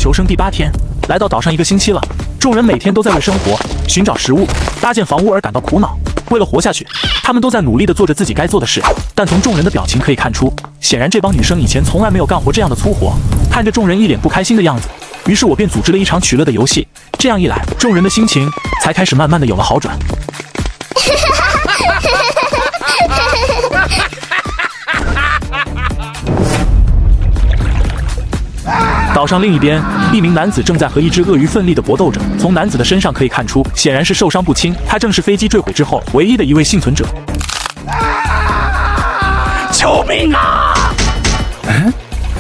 求生第8天，来到岛上1个星期了。众人每天都在为生活、寻找食物、搭建房屋而感到苦恼。为了活下去，他们都在努力地做着自己该做的事。但从众人的表情可以看出，显然这帮女生以前从来没有干活这样的粗活。看着众人一脸不开心的样子，于是我便组织了一场取乐的游戏。这样一来，众人的心情才开始慢慢的有了好转。岛上另一边，一名男子正在和一只鳄鱼奋力地搏斗着。从男子的身上可以看出，显然是受伤不轻。他正是飞机坠毁之后唯一的一位幸存者。救命啊！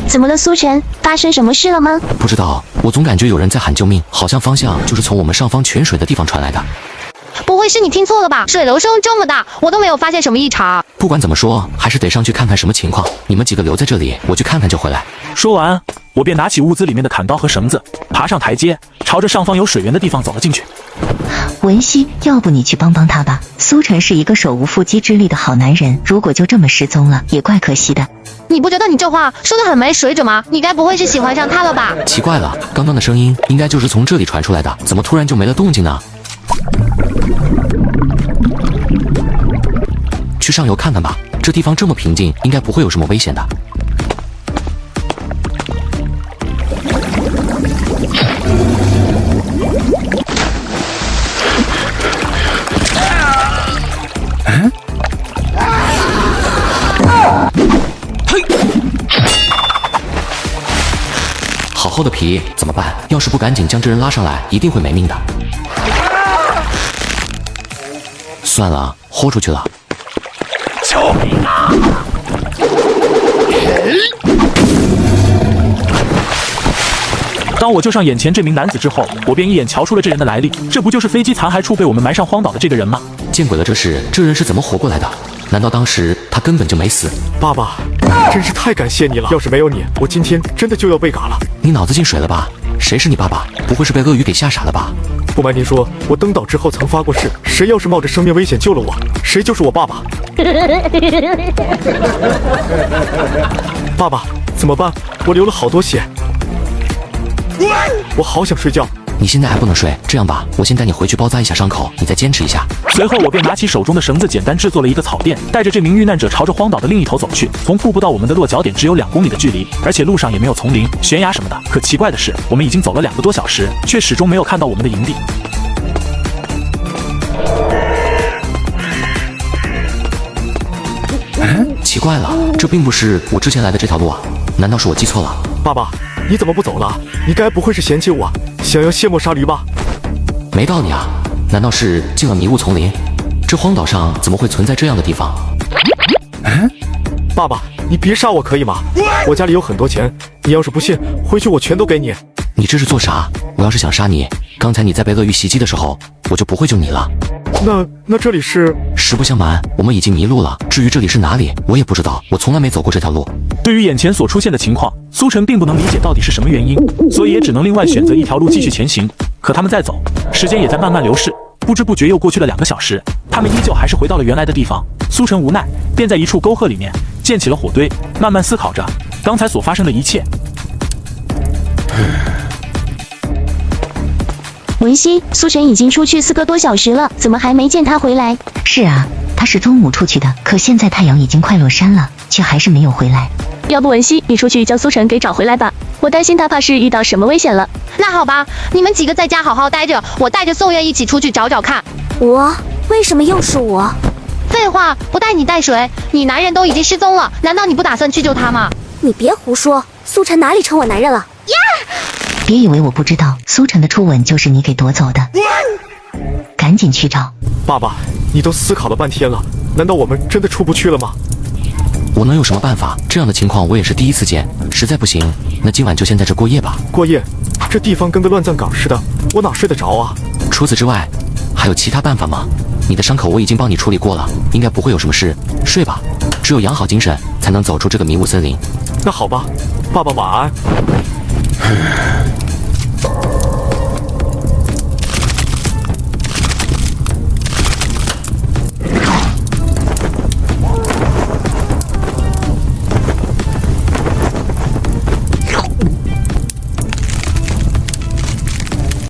怎么了，苏晨？发生什么事了吗？不知道，我总感觉有人在喊救命，好像方向就是从我们上方泉水的地方传来的。不会是你听错了吧？水流声这么大，我都没有发现什么异常。不管怎么说，还是得上去看看什么情况。你们几个留在这里，我去看看就回来。说完，我便拿起物资里面的砍刀和绳子，爬上台阶，朝着上方有水源的地方走了进去。文熙，要不你去帮帮他吧。苏晨是一个手无缚鸡之力的好男人，如果就这么失踪了，也怪可惜的。你不觉得你这话说得很没水准吗？你该不会是喜欢上他了吧？奇怪了，刚刚的声音应该就是从这里传出来的，怎么突然就没了动静呢？去上游看看吧，这地方这么平静，应该不会有什么危险的。好厚的皮，怎么办？要是不赶紧将这人拉上来，一定会没命的。算了，豁出去了。救命啊！当我救上眼前这名男子之后，我便一眼瞧出了这人的来历，这不就是飞机残骸处被我们埋上荒岛的这个人吗？见鬼了，这人是怎么活过来的？难道当时他根本就没死？爸爸，真是太感谢你了！要是没有你，我今天真的就要被嘎了。你脑子进水了吧？谁是你爸爸？不会是被鳄鱼给吓傻了吧？不瞒您说，我登岛之后曾发过誓，谁要是冒着生命危险救了我，谁就是我爸爸。爸爸，怎么办？我流了好多血，我好想睡觉。你现在还不能睡，这样吧，我先带你回去包扎一下伤口，你再坚持一下。随后我便拿起手中的绳子，简单制作了一个草垫，带着这名遇难者朝着荒岛的另一头走去。从瀑布到我们的落脚点只有2公里的距离，而且路上也没有丛林、悬崖什么的。可奇怪的是，我们已经走了2个多小时，却始终没有看到我们的营地。奇怪了，这并不是我之前来的这条路啊，难道是我记错了？爸爸，你怎么不走了？你该不会是嫌弃我想要卸磨杀驴吧？没道理啊，难道是进了迷雾丛林？这荒岛上怎么会存在这样的地方？爸爸，你别杀我可以吗？我家里有很多钱，你要是不信，回去我全都给你。你这是做啥？我要是想杀你，刚才你在被鳄鱼袭击的时候，我就不会救你了。那这里是？实不相瞒，我们已经迷路了。至于这里是哪里，我也不知道，我从来没走过这条路。对于眼前所出现的情况，苏晨并不能理解到底是什么原因，所以也只能另外选择一条路继续前行。可他们在走，时间也在慢慢流逝，不知不觉又过去了2个小时，他们依旧还是回到了原来的地方。苏晨无奈，便在一处沟壑里面建起了火堆，慢慢思考着刚才所发生的一切。文熙，苏晨已经出去4个多小时了，怎么还没见他回来？是啊，他是中午出去的，可现在太阳已经快落山了，却还是没有回来。要不文熙，你出去将苏晨给找回来吧，我担心他怕是遇到什么危险了。那好吧，你们几个在家好好待着，我带着宋月一起出去找找看。我？为什么又是我？废话，不带你带谁？你男人都已经失踪了，难道你不打算去救他吗？你别胡说，苏晨哪里成我男人了？呀！别以为我不知道，苏晨的初吻就是你给夺走的。赶紧去找。爸爸，你都思考了半天了，难道我们真的出不去了吗？我能有什么办法？这样的情况我也是第一次见，实在不行，那今晚就先在这过夜吧。过夜？这地方跟个乱葬岗似的，我哪睡得着啊？除此之外，还有其他办法吗？你的伤口我已经帮你处理过了，应该不会有什么事。睡吧，只有养好精神，才能走出这个迷雾森林。那好吧，爸爸晚安。